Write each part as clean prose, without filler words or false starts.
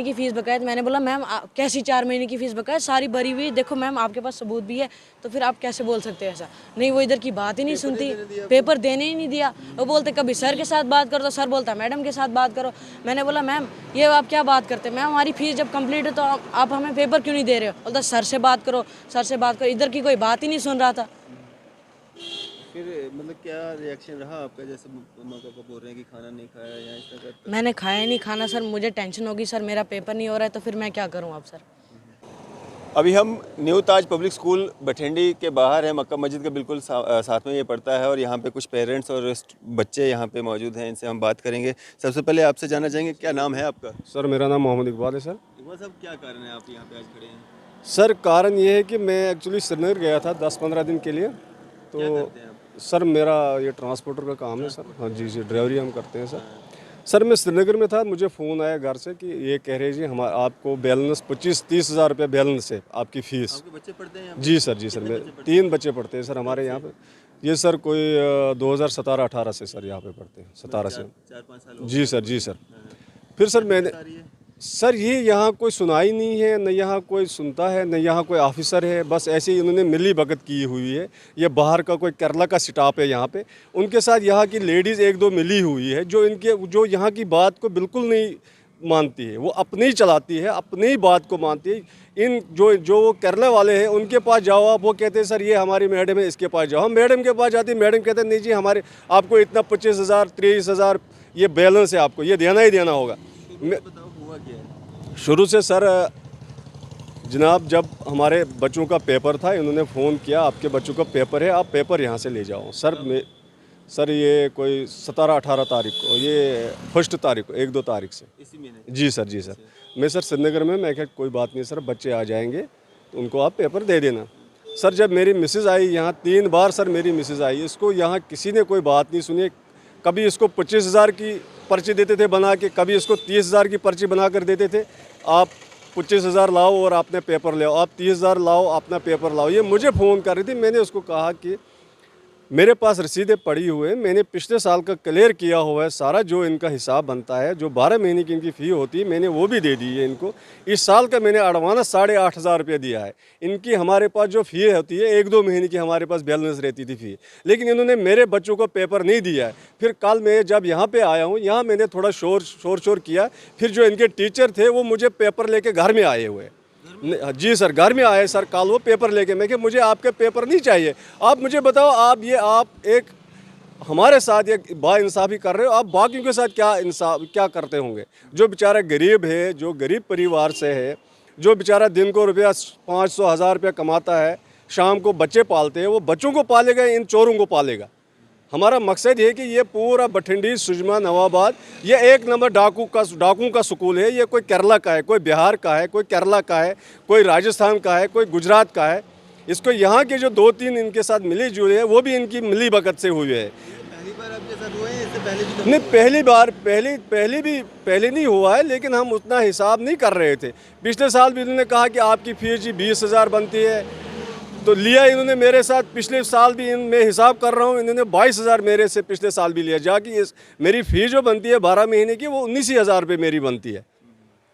की फीस बकाया। मैंने बोला मैम कैसी 4 महीने की फीस बकाया, सारी भरी हुई, देखो मैम आपके पास सबूत भी है, तो फिर आप कैसे बोल सकते हैं ऐसा। नहीं, वो इधर की बात ही नहीं सुनती, पेपर देने ही नहीं दिया। वो बोलते कभी सर के साथ बात करो, तो सर बोलता मैडम के साथ बात करो। मैंने बोला मैम ये आप क्या बात करते हैं, मैम हमारी फीस जब कंप्लीट है तो आप हमें पेपर क्यों नहीं दे रहे हो। बोलता सर से बात करो, सर से बात करो। इधर की कोई बात ही नहीं सुन रहा था। फिर मतलब क्या रिएक्शन रहा आपका, जैसे मम्मा पापा बोल रहे हैं कि खाना नहीं खाया या इस तरह का? मैंने खाया नहीं खाना सर, मुझे टेंशन होगी सर, मेरा पेपर नहीं हो रहा है, तो फिर मैं क्या करूँ अब सर। अभी हम न्यू ताज पब्लिक स्कूल बठिंडी के बाहर हैं, मक्का मस्जिद के बिल्कुल साथ में ये पड़ता है, और यहाँ पे कुछ पेरेंट्स और बच्चे यहाँ पे मौजूद हैं, इनसे हम बात करेंगे। सबसे पहले आपसे जानना चाहेंगे क्या नाम है आपका? सर मेरा नाम मोहम्मद इकबाल है सर। इकबाल साहब, क्या कारण है आप यहाँ पे आज खड़े हैं? सर कारण ये है कि मैं एक्चुअली श्रीनगर गया था 10-15 दिन के लिए। तो क्या करते हैं आप? सर मेरा ये ट्रांसपोर्टर का काम है सर। हाँ जी ड्राइवरी हम करते हैं सर। सर मैं श्रीनगर में था, मुझे फ़ोन आया घर से कि ये कह रहे जी हमारा आपको बैलेंस 25-30 हज़ार रुपये बैलेंस है आपकी फ़ीस। आपके बच्चे पढ़ते हैं यहाँ पे? जी सर मैं 3 बच्चे पढ़ते हैं सर हमारे यहाँ पे। ये सर कोई 2017-18 से सर यहाँ पे पढ़ते हैं, 17 से। 4-5 साल जी सर। फिर सर मैंने सर ये यहाँ कोई सुनाई नहीं है, न यहाँ कोई सुनता है, न यहाँ कोई ऑफिसर है। बस ऐसे ही इन्होंने मिली भगत की हुई है। ये बाहर का कोई केरला का स्टाफ है यहाँ पे, उनके साथ यहाँ की लेडीज़ 1-2 मिली हुई है जो यहाँ की बात को बिल्कुल नहीं मानती है। वो अपनी ही चलाती है, अपनी ही बात को मानती है। इन जो वो केरला वाले हैं उनके पास जाओ आप, वो कहते हैं सर ये हमारी मैडम है, इसके पास जाओ। हम मैडम के पास जाते हैं, मैडम कहते हैं नहीं जी हमारे आपको इतना 25,000 23,000 ये बैलेंस है, आपको ये देना ही देना होगा। शुरू से सर जनाब जब हमारे बच्चों का पेपर था, इन्होंने फ़ोन किया आपके बच्चों का पेपर है, आप पेपर यहाँ से ले जाओ। सर ये कोई 17-18 तारीख को, ये 1 तारीख को, 1-2 तारीख से इसी महीने? जी सर। मैं सर श्रीनगर में, मैं क्या कोई बात नहीं सर, बच्चे आ जाएंगे तो उनको आप पेपर दे देना। सर जब मेरी मिसेज़ आई यहाँ, 3 बार सर मेरी मिसेज़ आई, इसको यहाँ किसी ने कोई बात नहीं सुनी। कभी इसको 25,000 की पर्ची देते थे बना के, कभी इसको 30,000 की पर्ची बना कर देते थे। आप 25,000 लाओ और आपने पेपर ले आओ, आप 30,000 लाओ अपना पेपर लाओ। ये मुझे फ़ोन कर रही थी। मैंने उसको कहा कि मेरे पास रसीदें पड़ी हुए, मैंने पिछले साल का क्लियर किया हुआ है सारा, जो इनका हिसाब बनता है, जो 12 महीने की इनकी फ़ी होती है मैंने वो भी दे दी है इनको। इस साल का मैंने एडवांस 8,500 रुपये दिया है। इनकी हमारे पास जो फ़ी होती है 1-2 महीने की हमारे पास बैलेंस रहती थी फ़ी, लेकिन इन्होंने मेरे बच्चों को पेपर नहीं दिया है। फिर कल मैं जब यहाँ पर आया हूँ, यहाँ मैंने थोड़ा शोर किया, फिर जो इनके टीचर थे वो मुझे पेपर लेके घर में आए हुए। जी सर घर में आए सर, कल वो पेपर लेके। मैं कि मुझे आपके पेपर नहीं चाहिए, आप मुझे बताओ आप एक हमारे साथ ये बाइंसाफ़ी कर रहे हो, आप बाकियों के साथ क्या करते होंगे। जो बेचारा गरीब है, जो गरीब परिवार से है, जो बेचारा दिन को रुपया 500-1000 रुपया कमाता है, शाम को बच्चे पालते हैं, वो बच्चों को पालेगा, इन चोरों को पालेगा। हमारा मकसद है कि ये पूरा बठिंडी सुजमा नवाबाद ये 1 नंबर डाकू का स्कूल है। ये कोई केरला का है, कोई बिहार का है, कोई केरला का है, कोई राजस्थान का है, कोई गुजरात का है। इसको यहाँ के जो 2-3 इनके साथ मिली जुली है, वो भी इनकी मिली भगत से हुई है। पहली बार आपके साथ हुआ है, इससे पहले भी? नहीं, पहली बार पहले नहीं हुआ है, लेकिन हम उतना हिसाब नहीं कर रहे थे। पिछले साल भी इन्होंने कहा कि आपकी फीस जी 20,000 बनती है, तो लिया इन्होंने मेरे साथ। पिछले साल भी मैं हिसाब कर रहा हूँ, इन्होंने 22,000 मेरे से पिछले साल भी लिया, जाकि मेरी फ़ी जो बनती है 12 महीने की वो 19,000 रुपये मेरी बनती है।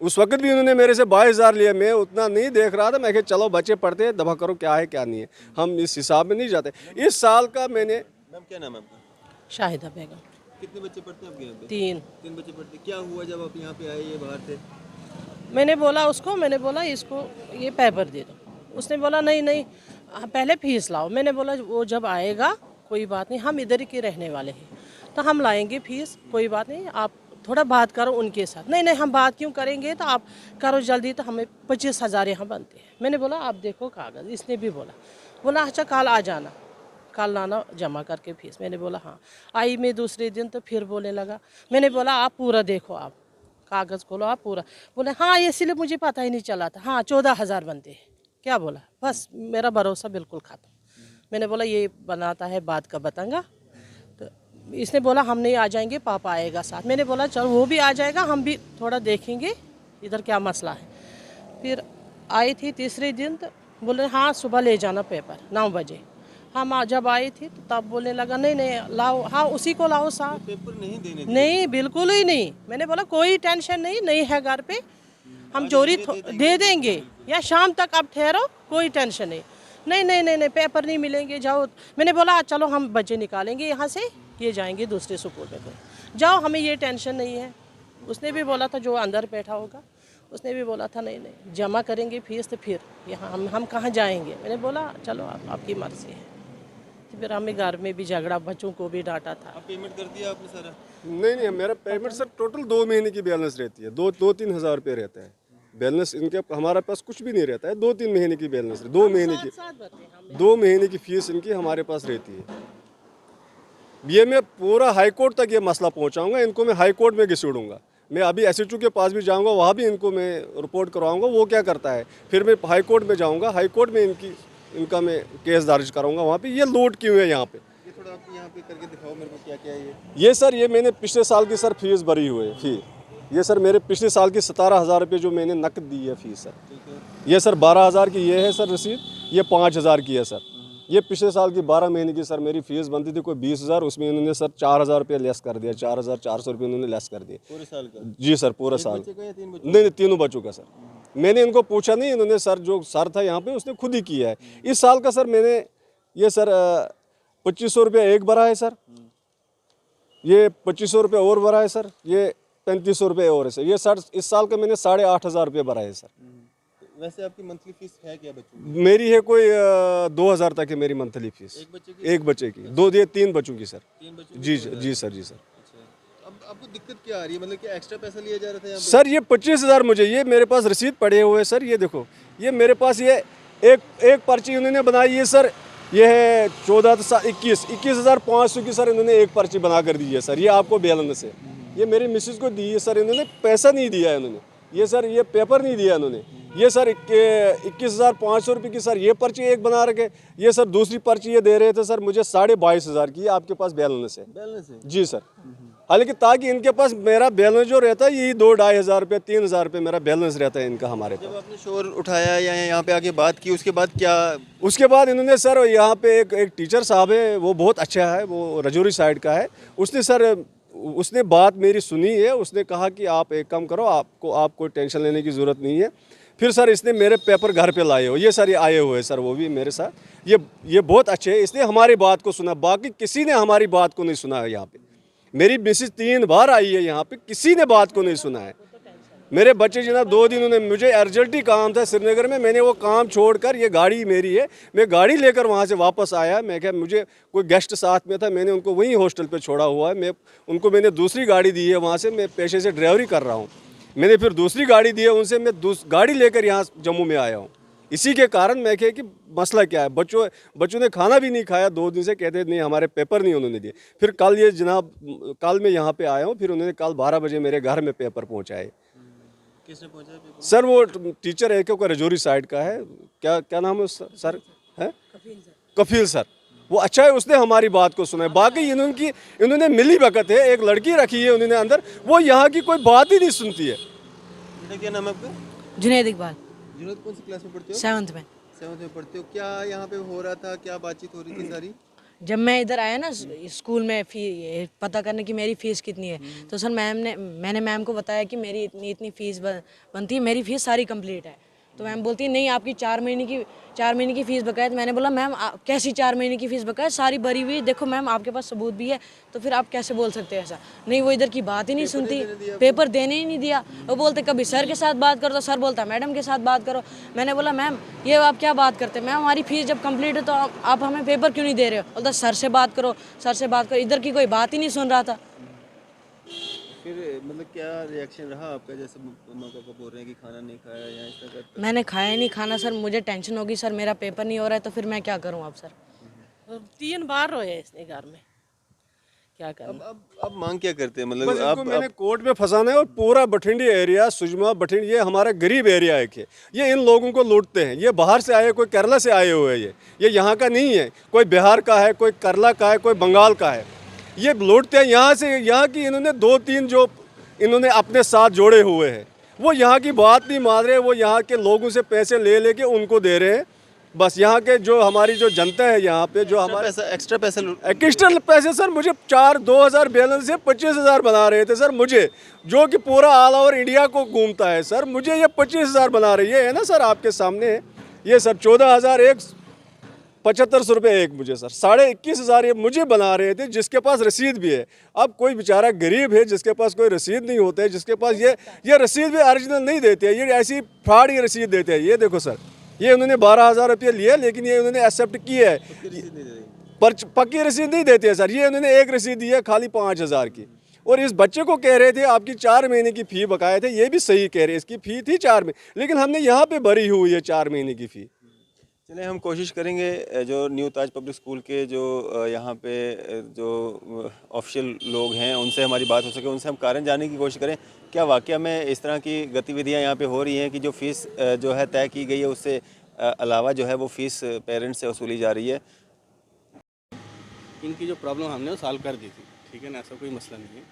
उस वक्त भी उन्होंने मेरे से 22,000 लिया। मैं उतना नहीं देख रहा था, मैं कहा चलो बच्चे पढ़ते हैं, दफा करो क्या है क्या नहीं है, हम इस हिसाब में नहीं जाते। इस साल का मैंने। मैम क्या नाम है आपका? शाहिदा बेगम। कितने बच्चे पढ़ते हैं आपके यहाँ पे? 3 बच्चे पढ़ते। क्या हुआ जब आप यहाँ पे आए, ये बाहर थे? मैंने बोला इसको ये पेपर दे दो। उसने बोला नहीं पहले फीस लाओ। मैंने बोला वो जब आएगा कोई बात नहीं, हम इधर के रहने वाले हैं तो हम लाएंगे फीस, कोई बात नहीं, आप थोड़ा बात करो उनके साथ। नहीं हम बात क्यों करेंगे, तो आप करो जल्दी, तो हमें 25,000 यहाँ बनते हैं। मैंने बोला आप देखो कागज़। इसने भी बोला अच्छा कल आ जाना, कल लाना जमा करके फीस। मैंने बोला हाँ। आई मैं दूसरे दिन, तो फिर बोलने लगा। मैंने बोला आप पूरा देखो, आप कागज़ खोलो, आप पूरा। बोले हाँ इसलिए मुझे पता ही नहीं चला था। हाँ 14,000 बनते हैं। क्या बोला, बस मेरा भरोसा बिल्कुल ख़त्म। मैंने बोला ये बनाता है बात का बताऊंगा। तो इसने बोला हम नहीं आ जाएंगे, पापा आएगा साथ। मैंने बोला चल वो भी आ जाएगा, हम भी थोड़ा देखेंगे इधर क्या मसला है। फिर आई थी तीसरे दिन, तो बोले हाँ सुबह ले जाना पेपर 9 बजे। हम जब आई थी तो तब बोलने लगा नहीं लाओ, हाँ उसी को लाओ साथ। पेपर नहीं देने? नहीं बिल्कुल ही नहीं। मैंने बोला कोई टेंशन नहीं है घर पे, हम चोरी दे देंगे या शाम तक आप ठहरो, कोई टेंशन नहीं। नहीं नहीं नहीं नहीं, पेपर नहीं मिलेंगे, जाओ। मैंने बोला चलो हम बच्चे निकालेंगे यहाँ से, ये जाएंगे दूसरे स्कूल में, जाओ, हमें ये टेंशन नहीं है। उसने भी बोला था जो अंदर बैठा होगा, उसने भी बोला था नहीं नहीं जमा करेंगे फीस तो फिर यहाँ हम कहाँ जाएंगे। मैंने बोला चलो आपकी मर्जी है। फिर हमें घर में भी झगड़ा, बच्चों को भी डांटा था। पेमेंट कर दिया आपने सारा? नहीं, मेरा पेमेंट सर टोटल 2 महीने की बैलेंस रहती है, 2-3 हज़ार रुपये रहता है बैलेंस इनके। हमारे पास कुछ भी नहीं रहता है, 2-3 महीने की बैलेंस, 2 महीने की फीस इनकी हमारे पास रहती है। ये मैं पूरा हाई कोर्ट तक ये मसला पहुंचाऊंगा, इनको मैं हाई कोर्ट में घसीटूंगा। मैं अभी एसएचओ के पास भी जाऊंगा, वहाँ भी इनको मैं रिपोर्ट करवाऊंगा, वो क्या करता है। फिर मैं हाई कोर्ट में जाऊंगा, हाई कोर्ट में इनका मैं केस दर्ज कराऊंगा वहाँ पे। ये लूट क्यों है यहाँ पे, ये थोड़ा आप यहाँ पे करके दिखाओ मेरे को, क्या क्या है ये सर, ये मैंने पिछले साल की सर फीस भरी हुई है फी। ये सर मेरे पिछले साल की 17,000 रुपये जो मैंने नकद दी है फीस सर। ये सर 12,000 की ये है सर रसीद, ये 5,000 की है सर। ये पिछले साल की 12 महीने की सर मेरी फीस बनती थी कोई 20,000, उसमें इन्होंने सर 4,000 रुपये लेस कर दिया, 4,400 रुपये इन्होंने लेस कर दिए पूरे साल का? जी सर, पूरा साल। बच्चे का या 3 बच्चों? नहीं, तीनों बच्चों का सर। मैंने इनको पूछा नहीं, इन्होंने सर जो सर था यहाँ पे उसने खुद ही किया है। इस साल का सर मैंने ये सर 2,500 रुपये एक भरा है सर, ये 2,500 रुपये और भरा है सर, ये 3,500 रुपये और है सर। ये सर इस साल का मैंने 8,500 रुपये भरा है सर। वैसे आपकी मंथली फीस है क्या बच्चों की? मेरी है कोई 2,000 तक है मेरी मंथली फीस। एक बच्चे की? एक बच्चे की, 3 बच्चों की सर। 3 बच्चों जी जी सर, जी सर। अच्छा, अब आपको दिक्कत क्या आ रही है? मतलब क्या एक्स्ट्रा पैसा लिया जा रहा था यहाँ पे? सर ये 25,000 मुझे, ये मेरे पास रसीद पड़े हुए हैं सर। ये देखो, ये मेरे पास ये एक पर्ची उन्होंने बनाई है सर। ये है 21,500 की सर, इन्होंने एक पर्ची बना कर दी है सर। ये आपको बैलेंस है, ये मेरी मिसेज को दी है सर। इन्होंने पैसा नहीं दिया है इन्होंने, ये सर ये पेपर नहीं दिया इन्होंने। ये सर 21,500 रुपये की सर ये पर्ची एक बना रखे। ये सर दूसरी पर्ची ये दे रहे थे सर मुझे 22,500 की। आपके पास बैलेंस है? बैलेंस है जी सर। हालांकि ताकि इनके पास मेरा बैलेंस जो रहता है यही 2-2,5 हज़ार रुपये, 3,000 रुपये मेरा बैलेंस रहता है इनका हमारे पास। जब आपने शोर उठाया या यहाँ पे आके बात की, उसके बाद क्या? उसके बाद इन्होंने सर यहाँ पे एक टीचर साहब है, वो बहुत अच्छा है, वो रजौरी साइड का है। उसने बात मेरी सुनी है। उसने कहा कि आप एक काम करो, आपको टेंशन लेने की ज़रूरत नहीं है। फिर सर इसने मेरे पेपर घर पे लाए हो, ये सर ये आए हुए सर, वो भी मेरे साथ। ये बहुत अच्छे है, इसने हमारी बात को सुना, बाकी किसी ने हमारी बात को नहीं सुना है यहाँ पे। मेरी मिसेज 3 बार आई है यहाँ पे, किसी ने बात को नहीं सुना है। मेरे बच्चे जनाब 2 दिन उन्हें, मुझे अर्जेंटली काम था श्रीनगर में, मैंने वो काम छोड़कर, ये गाड़ी मेरी है, मैं गाड़ी लेकर वहाँ से वापस आया। मैं क्या, मुझे कोई गेस्ट साथ में था, मैंने उनको वहीं हॉस्टल पे छोड़ा हुआ है। मैंने दूसरी गाड़ी दी है वहाँ से, मैं पेशे से ड्राइवरी कर रहा हूँ। मैंने फिर दूसरी गाड़ी दी है उनसे, मैं गाड़ी लेकर यहाँ जम्मू में आया हूँ। इसी के कारण मैं कह कि मसला क्या है। बच्चों ने खाना भी नहीं खाया 2 दिन से, कहते नहीं हमारे पेपर नहीं उन्होंने दिए। फिर कल ये जनाब, कल मैं यहाँ पे आया हूँ, फिर उन्होंने कल 12 बजे मेरे घर में पेपर पहुँचाए। किसने पहुंचा पेपर? सर वो टीचर है क्योंकि रजौरी साइड का है, क्या नाम है सर? है कफील सर। वो अच्छा है, उसने हमारी बात को सुना है। बाकी इन्होंने मिली भगत है, एक लड़की रखी है उन्होंने अंदर, वो यहाँ की कोई बात ही नहीं सुनती है। बेटा क्या नाम है आपका? जुनैद इकबाल, जुनैद कौन सी क्लास में पढ़ते हो? 7th में। 7th में पढ़ते हो। क्या यहाँ पे हो रहा था, क्या बातचीत हो रही थी सारी? जब मैं इधर आया ना स्कूल में पता करने की मेरी फ़ीस कितनी है, तो सर मैंने मैम को बताया कि मेरी इतनी फ़ीस बनती है, मेरी फ़ीस सारी कंप्लीट है। तो मैम बोलती है नहीं आपकी 4 महीने की फ़ीस बकाया। तो मैंने बोला मैम कैसी 4 महीने की फ़ीस बकाया, सारी भरी हुई, देखो मैम आपके पास सबूत भी है, तो फिर आप कैसे बोल सकते हैं ऐसा? नहीं वो इधर की बात ही नहीं सुनती, पेपर देने ही नहीं दिया। वो बोलते कभी सर के साथ बात करो, तो सर बोलता मैडम के साथ बात करो। मैंने बोला मैम ये आप क्या बात करते हैं, मैम हमारी फ़ीस जब कंप्लीट है तो आप हमें पेपर क्यों नहीं दे रहे हो? बोलता सर से बात करो, सर से बात करो। इधर की कोई बात ही नहीं सुन रहा था। फिर मतलब क्या रिएक्शन रहा आपका? जैसे मम्मा पापा बोल रहे हैं कि खाना नहीं खाया या इस तरह का? मैंने खाया ही नहीं खाना सर, मुझे टेंशन होगी सर, मेरा पेपर नहीं हो रहा है, तो फिर मैं क्या करूं अब सर? 3 बार रोए इसने घर में, क्या करें? अब मांग क्या करते हैं? मतलब बस इनको मैंने कोर्ट में फंसाना है। और पूरा बठिंडी एरिया, सुजमा बठिंडी, ये हमारा गरीब एरिया है कि ये इन लोगों को लूटते हैं। ये बाहर से आए, कोई केरला से आए हुए हैं, ये यहाँ का नहीं है, कोई बिहार का है, कोई केरला का है, कोई बंगाल का है। ये लूटते हैं यहाँ से। यहाँ की इन्होंने 2-3 जो इन्होंने अपने साथ जोड़े हुए हैं, वो यहाँ की बात नहीं मान रहे। वो यहाँ के लोगों से पैसे ले लेके उनको दे रहे हैं। बस यहाँ के जो हमारी जो जनता है यहाँ पे जो हमारे एक्स्ट्रा पैसा एक्स्ट्रा पैसे सर मुझे 2000 बैलेंस से 25,000 बना रहे थे सर, मुझे जो कि पूरा ऑल ओवर इंडिया को घूमता है सर, मुझे ये 25,000 बना रही है ना सर, आपके सामने है ये सर 14,000 एक 75 रुपये एक मुझे सर 21,500 ये मुझे बना रहे थे, जिसके पास रसीद भी है। अब कोई बेचारा गरीब है जिसके पास कोई रसीद नहीं होता है, जिसके पास ये रसीद भी ओरिजिनल नहीं देते हैं, ये ऐसी फ्रॉड की रसीद देते हैं। ये देखो सर, ये उन्होंने 12,000 रुपये लिए, लेकिन ये उन्होंने एक्सेप्ट किया है, पर पक्की रसीद नहीं देते हैं सर। ये उन्होंने एक रसीद दी है खाली 5,000 की, और इस बच्चे को कह रहे थे आपकी 4 महीने की फ़ी बकाया थे, ये भी सही कह रहे हैं, इसकी फ़ी थी 4 महीने, लेकिन हमने यहाँ पे भरी हुई है 4 महीने की फ़ी। चलिए हम कोशिश करेंगे जो न्यू ताज पब्लिक स्कूल के जो यहाँ पे जो ऑफिशियल लोग हैं उनसे हमारी बात हो सके, उनसे हम कारण जानने की कोशिश करें क्या वाकया में इस तरह की गतिविधियाँ यहाँ पे हो रही हैं कि जो फ़ीस जो है तय की गई है उससे अलावा जो है वो फ़ीस पेरेंट्स से वसूली जा रही है। इनकी जो प्रॉब्लम हमने वो सॉल्व कर दी थी, ठीक है ना, ऐसा कोई मसला नहीं है।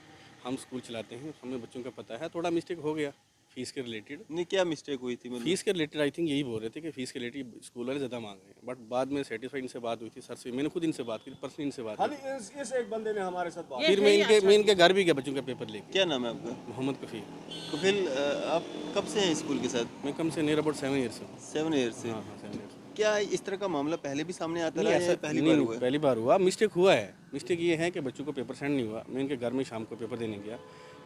हम स्कूल चलाते हैं, हमें बच्चों का पता है, थोड़ा मिस्टेक हो गया फीस के रिलेटेड। नहीं, क्या मिस्टेक हुई थी? मतलब फीस के रिलेटेड आई थिंक यही बोल रहे थे कि फीस के रिलेटेड स्कूल वाले ज़्यादा मांग रहे हैं, बट बाद में सेटिस्फाइड इनसे बात हुई थी सर से, मैंने खुद इनसे बात की, पर्सनली इनसे बात खाली की। इस एक बंदे ने हमारे साथ बात फिर मैं इनके घर भी गया बच्चों का पेपर लेके। क्या नाम है आपका? मोहम्मद कफ़ील। तो फिर आप कब से हैं स्कूल के साथ? मैं कम से नियर अबाउट 7 ईयर्स से हूँ। 7 ईयर से। हाँ 7 ईयर्स। क्या इस तरह का मामला पहले भी सामने आता रहा नहीं, है या पहली बार हुआ है? पहली बार हुआ। मिस्टेक हुआ है, मिस्टेक ये है कि बच्चों को पेपर सेंड नहीं हुआ। मैं इनके घर में शाम को पेपर देने गया,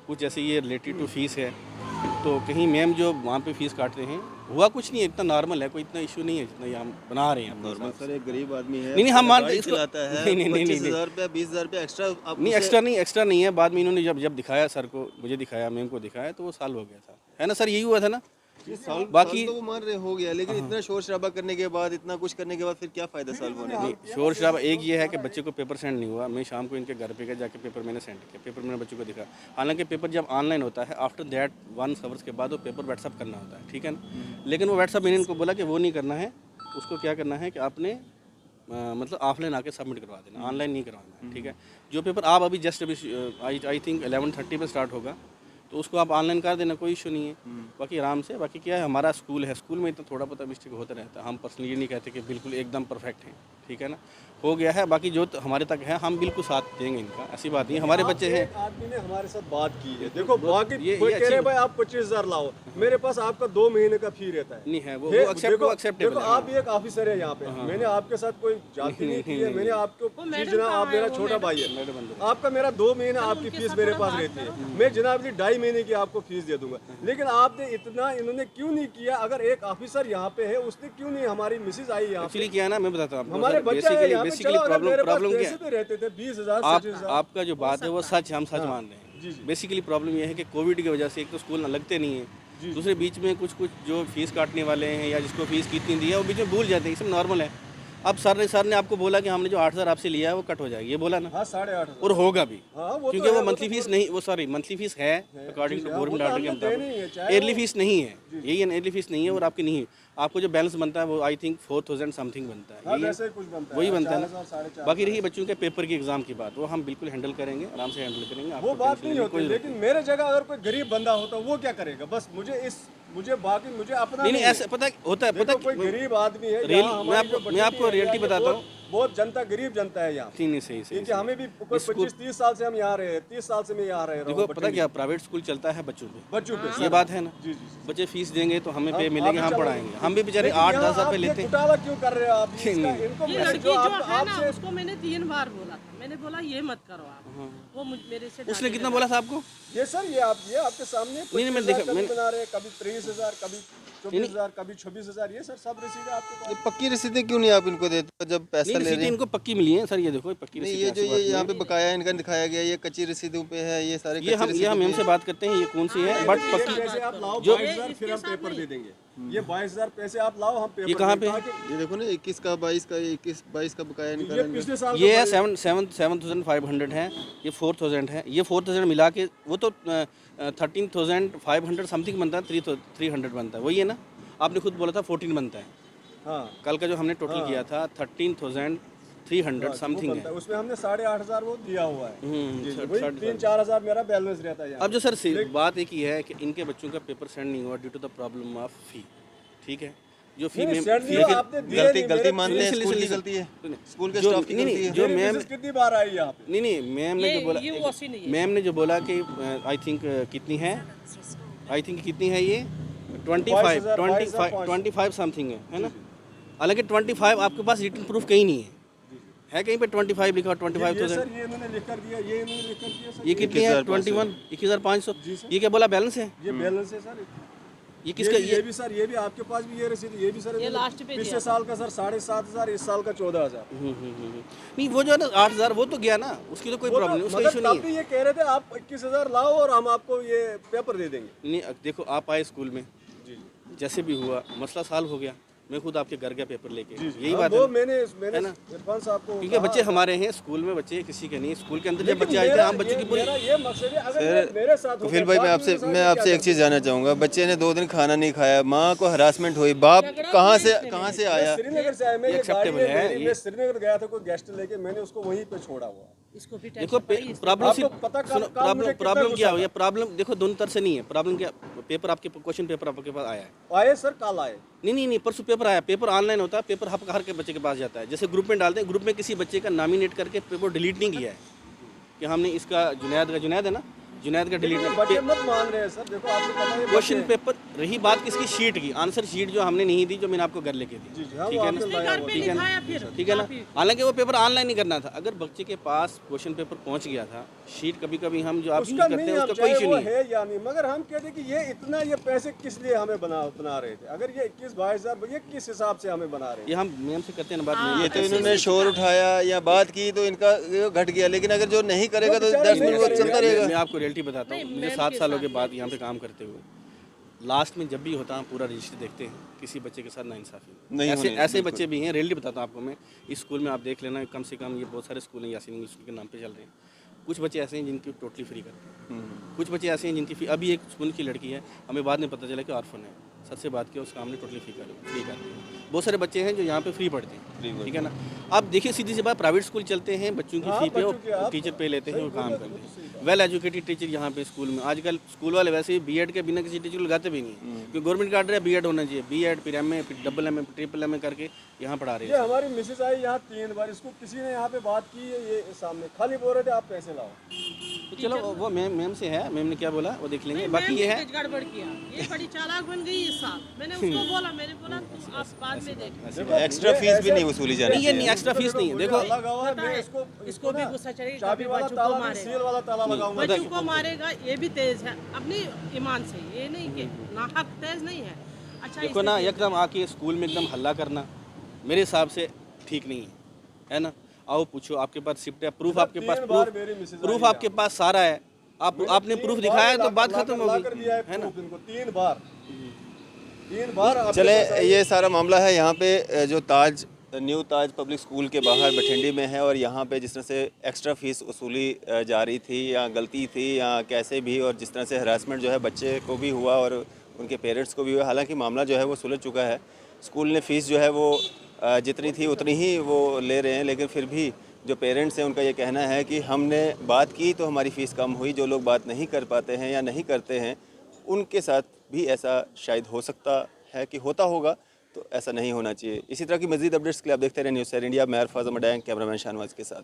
कुछ ऐसे ये रिलेटेड टू फीस है, तो कहीं मैम जो वहाँ पे फीस काटते हैं हुआ कुछ नहीं है, इतना नॉर्मल है, कोई इतना इशू नहीं है जितना ये हम बना रहे हैं। नॉर्मल सर, एक गरीब आदमी है, नहीं, हम मानते गाड़ी इसको। चलाता है, नहीं, 25,000 रुपया 20,000 रुपया एक्स्ट्रा नहीं, एक्स्ट्रा नहीं है। बाद में इन्होंने जब दिखाया सर को, मुझे दिखाया, मैम को दिखाया, तो वो सॉल्व हो गया था, है ना सर, यही हुआ था ना। बाकी तो वो मान रहे हो गया, लेकिन इतना शोर शराबा करने के बाद, इतना कुछ करने के बाद फिर क्या फायदा सॉल्व होने का? शोर शराबा एक ये है कि बच्चे को पेपर सेंड नहीं हुआ। मैं शाम को इनके घर पे गया, जाके पेपर मैंने सेंड किया, पेपर मैंने बच्चों को दिखा। हालांकि पेपर जब ऑनलाइन होता है आफ्टर दैट 1 आवर्स के बाद वो पेपर व्हाट्सअप करना होता है, ठीक है ना, लेकिन वो व्हाट्सअप मैंने इनको बोला कि वो नहीं करना है, उसको क्या करना है कि आपने मतलब ऑफलाइन आके सबमिट करवा देना, ऑनलाइन नहीं करवाना है, ठीक है। जो पेपर आप अभी जस्ट अभी आई थिंक 11:30 पे स्टार्ट होगा, तो उसको आप ऑनलाइन कर देना, कोई इशू नहीं है। बाकी आराम से, बाकी क्या है, हमारा स्कूल है, स्कूल में इतना थोड़ा बहुत मिस्टेक होता रहता है। हम पर्सनली ये नहीं कहते कि बिल्कुल एकदम परफेक्ट हैं, ठीक है ना, हो गया है। बाकी जो हमारे तक है हम बिल्कुल साथ देंगे इनका, ऐसी बात नहीं है। हमारे बच्चे हैं। आदमी ने हमारे साथ बात की है, देखो बाकी ये कोई कह रहे अच्छी- भाई आप 25,000 लाओ, मेरे पास आपका 2 महीने का फी रहता है। नहीं है वो देखो एक्सेप्टेबल देखो, आप भी एक ऑफिसर है यहाँ पे, मैंने आपके साथ कोई जाति नहीं की है, मैंने आपको फीस जनाब, आप मेरा छोटा भाई है, आपका मेरा 2 महीना आपकी फीस मेरे पास रहती है, मैं जनाब की 2.5 महीने की आपको फीस दे दूंगा। लेकिन आपने इतना इन्होंने क्यों नहीं किया? अगर एक ऑफिसर यहाँ पे है, उसने क्यों नहीं, हमारी मिसेज आई यहाँ पे, एक्चुअली क्या है ना, मैं बताता हूँ हमारे आपको, बच्चे हैं यहाँ पे, बेसिकली चलो अगर मेरे पास प्रॉब्लम क्या पैसे है, भी रहते थे 20,000 आप 25,000, आपका जो बात है वो सच, हम सच मान रहे हैं। बेसिकली प्रॉब्लम ये है कि कोविड की वजह से एक तो स्कूल ना लगते नहीं है, दूसरे बीच में कुछ जो फीस काटने वाले हैं या जिसको फीस कितनी दी है वो बीच में भूल जाते हैं, सब नॉर्मल है। अब सर ने आपको बोला कि हमने जो 8,000 आपसे लिया है वो कट हो जाएगी, ये बोला ना, हाँ 8,500 और होगा भी, हाँ, वो तो क्योंकि है, वो वो मंथली तो फीस नहीं, वो सॉरी मंथली फीस है अकॉर्डिंग टू गवर्नमेंट ऑर्डर के मुताबिक, ईयरली फीस नहीं है, यही है, ईयरली फीस नहीं है, और आपकी नहीं है। आपको जो बैलेंस बनता है वो आई थिंक 4,000 समथिंग बनता है, यही वैसे है, ही कुछ बनता है, वही बनता है 4,000, 4,500। ना। बाकी रही बच्चों के पेपर की एग्जाम की बात, वो हम बिल्कुल हैंडल करेंगे, आराम से हैंडल करेंगे, वो आपको बात टेंशन नहीं लेने की होती, कोई जरूरत लेकिन मेरे जगह अगर कोई गरीब बंदा होता वो क्या करेगा? बस मुझे बाकी मुझे अपना नहीं, है। ऐसा पता होता है, देखो, पता कोई गरीब आदमी है, रियल- यहाँ मैं हमारी जो आपको बच्ची रियलिटी है, बताता हूँ। बहुत जनता गरीब जनता है यहाँ, नहीं सही क्योंकि हमें भी कोई 25-30 साल से हम यहाँ रहे, 30 साल से मैं यहाँ रह रहा देखो हूँ पता क्या, प्राइवेट स्कूल चलता है बच्चों पे, बच्चों पे। ये बात है ना, जी जी। बच्चे फीस देंगे तो हमें पे आप मिलेंगे, हम चलो- पढ़ाएंगे, हम भी बेचारे लेकिन 8-10 यहाँ हज़ार आप रुपये ये लेते हैं। घोटाला क्यों कर रहे हो आप? नहीं, इसका- नहीं। इनको ये मैं- लड़की जो जो आप- है ना, आपसे उसको मैंने 3 बार बोला था, मैंने बोला ये मत करो आप, वो मेरे से उसने कितना बोला था आपको? ये सर ये आपके सामने नहीं, मैं 25,000 देखा- कभी मैंने- बना रहे, कभी 23,000, कभी 24,000, कभी 26,000, ये सर सब रसीद है आपके पास। ये पक्की रसीदें क्यों नहीं आप इनको देते हो जब पैसा नहीं, ले रसीदें रहे हैं? इनको पक्की मिली है सर, ये देखो पक्की नहीं, रसीद ये है, जो ऐसी बात ये यहाँ नहीं पे बकाया इनका दिखाया गया, ये कच्ची रसीदों पे है, ये सारे है। ये हम रसीदों से बात करते हैं, ये कौन सी है, बट ये पक्की पैसे आप लाओ, जो- 22,000 फिर हम पेपर दे देंगे। ये 22,000 पैसे आप लाओ, हम पेपर ये कहाँ देंगे। पे है? ताकि- ये देखो ना 21 का 22 का 21-22 का बकाया ये निकाला पिछले साल ये का है 7,500 है, ये 4,000 है, ये 4,000 मिला के वो तो 13,500 समथिंग बनता है, 300 बनता है, वही है ना, आपने खुद बोला था 14 बनता है, हाँ कल का जो हमने टोटल किया था 13,300 समथिंग बनता है। है, उसमें हमने 8,500 वो दिया हुआ है। जी, जी, वही 3,500 3-4 हज़ार मेरा बैलेंस रहता है यहाँ। अब जो सर बात एक ही है कि इनके बच्चों का पेपर सेंड नहीं हुआ due to the problem of fee, ठीक है, जो नहीं, फीमेल send नहीं, आपने दिए गलती नहीं, गलती मेरे- मानते हैं, listen, स्कूल की listen, गलती है, listen. स्कूल के जो- स्टाफ की नहीं, गलती नहीं, है। जो मेरी मैम मिसेस कितनी बार आई यहाँ पे? नहीं मैम ने जो बोला, ये वॉशी नहीं है। मैम ने जो बोला कि आई थिंक कितनी है, आई थिंक कितनी है ये 25 समथिंग है ना। हालांकि 25 आपके पास रिटन प्रूफ कहीं नहीं है कहीं पे 25 लिखा, ये 25,000। सर ये इन्होंने लिख कर दिया, ये इन्होंने लिख कर दिया सर। ये कितनी है 21 21,500। ये क्या बोला बैलेंस है ये बैलेंस है सर। ये किसका? ये भी सर, ये भी आपके पास भी ये रसीद, ये भी सर ये लास्ट पे पिछले साल का सर 7,500, इस साल का 14,000। नहीं वो जो है ना 8,000 वो तो गया ना, उसकी तो कोई प्रॉब्लम नहीं, उसका इशू नहीं तब भी ये कह रहे थे आप 21,000 लाओ और हम आपको ये पेपर दे देंगे। नहीं देखो आप आए स्कूल में, जैसे भी हुआ मसला सॉल्व हो गया, मैं खुद आपके घर गया पेपर लेके, यही बात वो है। मैंने है ना? इरफान साहब को क्योंकि कहा। बच्चे हमारे हैं, स्कूल में बच्चे किसी के नहीं, स्कूल के अंदर जब लेकिन बच्चे आए थे मेरा हम बच्चों की पूरी मेरा ये मकसद है, अगर ये मेरे साथ तो फिर भाई मैं आपसे एक चीज़ जानना चाहूँगा, बच्चे ने 2 दिन खाना नहीं खाया, माँ को हरासमेंट हुई, बाप कहाँ से आया? श्रीनगर से आया, मैं ये गाड़ी acceptable है, है, मैं श्रीनगर गया था कोई गेस्ट लेके, मैंने उसको वहीं पे छोड़ा हुआ। इसको भी देखो प्रॉब्लम आपको पता कब- कब मुझे कितना प्रॉब्लम क्या गुस्सा हो, ये प्रॉब्लम देखो दोनों तरह से नहीं है। प्रॉब्लम क्या, पेपर आपके क्वेश्चन पेपर आपके पास आया है, आए सर, कल आए। नहीं परसों पेपर आया, पेपर ऑनलाइन होता है, पेपर हर के बच्चे के पास जाता है। जैसे ग्रुप में डालते हैं, ग्रुप में किसी बच्चे का नॉमिनेट करके पेपर डिलीट नहीं किया है कि हमने इसका जुनैद है ना, जुनैद का डिलीट बच्चे मत मान रहे हैं सर, देखो आपको पता है क्वेश्चन पेपर। रही बात किसकी शीट की, आंसर शीट जो हमने नहीं दी, जो मैंने आपको घर लेके दी, हाँ, ठीक वो है आपने ना, लाया हुआ। ठीक है ना, ठीक है ना। हालांकि वो पेपर ऑनलाइन नहीं करना था, अगर बच्चे के पास क्वेश्चन पेपर पहुंच गया था, शीट कभी कभी हम जो आप यूज उसका करते नहीं, हैं अब उसका कोई चाहे इशू वो नहीं है। है या नहीं, मगर हम कहते हैं कि ये इतना ये पैसे किस लिए हमें बना रहे थे? अगर ये 21-22,000 ये किस हिसाब से हमें बना रहे थे? ये हम मैम से करते हैं ना बात। ये तो इन्होंने शोर उठाया या बात की तो इनका ये घट गया, लेकिन अगर जो नहीं करेगा तो 10 मिनट वो चलता रहेगा। मैं आपको रियलिटी बताता हूँ, मुझे 7 साल हो गए बाद यहाँ पे काम करते हुए। लास्ट में जब भी होता है पूरा रजिस्टर देखते हैं, किसी बच्चे के साथ नाइंसाफी नहीं ऐसे होनी, ऐसे बच्चे भी हैं। रियलिटी बताता हूँ आपको मैं, इस स्कूल में आप देख लेना, कम से कम ये बहुत सारे स्कूल हैं यासीन इंग्लिश स्कूल के नाम पे चल रहे हैं। कुछ बच्चे ऐसे हैं जिनकी टोटली फ्री करते हैं, कुछ बच्चे ऐसे हैं जिनकी फी, अभी एक स्कूल की लड़की है, हमें बाद में पता चला कि ऑर्फन है, सर से बात किया, उसका हमने टोटली फ्री कर दी। बहुत सारे बच्चे हैं जो यहाँ पे फ्री पढ़ते हैं, ठीक है ना। आप देखिए सीधी सी बात, प्राइवेट स्कूल चलते हैं, बच्चों की फी पे और टीचर पे लेते हैं और काम करते हैं। वेल एजुकेटेड टीचर यहाँ पे स्कूल में, आजकल स्कूल वाले वैसे ही बीएड के बिना किसी टीचर को लगाते भी नहीं है, क्योंकि गवर्नमेंट का ऑर्डर है बीएड होना चाहिए, बीएड फिर एमए फिर डबल एमए ट्रिपल एमए करके यहाँ पढ़ा रहे ये हैं। हमारी मिसेज आई यहाँ 3 बार, इसको किसी ने यहाँ पे बात की है, ये सामने खाली बोल रहे थे आप पैसे लाओ। तो चलो वो मैम से है, मैम ने क्या बोला वो देख लेंगे। बाकी ये है गड़बड़ किया, ये बड़ी चालाक बन गई इस साल। मैंने उसको बोला, तुम आप बाद में देखो। एक्स्ट्रा फीस भी नहीं वसूली जानी नहीं, ये नहीं एक्स्ट्रा फीस नहीं है। देखो लगा हुआ है, मैं इसको भी गुस्सा चढ़ेगा, चाबी कभी वाला बच्चों ताला को नहीं, मारेगा, सील वाला ताला लगाऊंगा। बच्चों को मारेगा। ये भी तेज है अपनी ईमान से, ये नहीं कि नाहक तेज नहीं है। अच्छा देखो ना, एकदम आके स्कूल में एकदम हल्ला करना मेरे हिसाब से ठीक नहीं है ना। आओ पूछो, आपके पास शिफ्ट है, प्रूफ आपके पास, प्रूफ आपके पास सारा है, आपने प्रूफ दिखाया है तो बात खत्म हो गई, है ना। 3 बार चले, ये सारा मामला है यहाँ पे जो न्यू ताज पब्लिक स्कूल के बाहर बठिंडी में है, और यहाँ पे जिस तरह से एक्स्ट्रा फीस वसूली जा रही थी या गलती थी या कैसे भी, और जिस तरह से हरासमेंट जो है बच्चे को भी हुआ और उनके पेरेंट्स को भी हुआ। हालांकि मामला जो है वो सुलझ चुका है, स्कूल ने फ़ीस जो है वो जितनी थी उतनी ही वो ले रहे हैं, लेकिन फिर भी जो पेरेंट्स हैं उनका ये कहना है कि हमने बात की तो हमारी फ़ीस कम हुई, जो लोग बात नहीं कर पाते हैं या नहीं करते हैं उनके साथ भी ऐसा शायद हो सकता है कि होता होगा, तो ऐसा नहीं होना चाहिए। इसी तरह की मज़ीद अपडेट्स के लिए आप देखते रहे न्यूज़ सैर इंडिया। मैं अरफाज़ मडैंग, कैमरामैन शाहनवाज के साथ।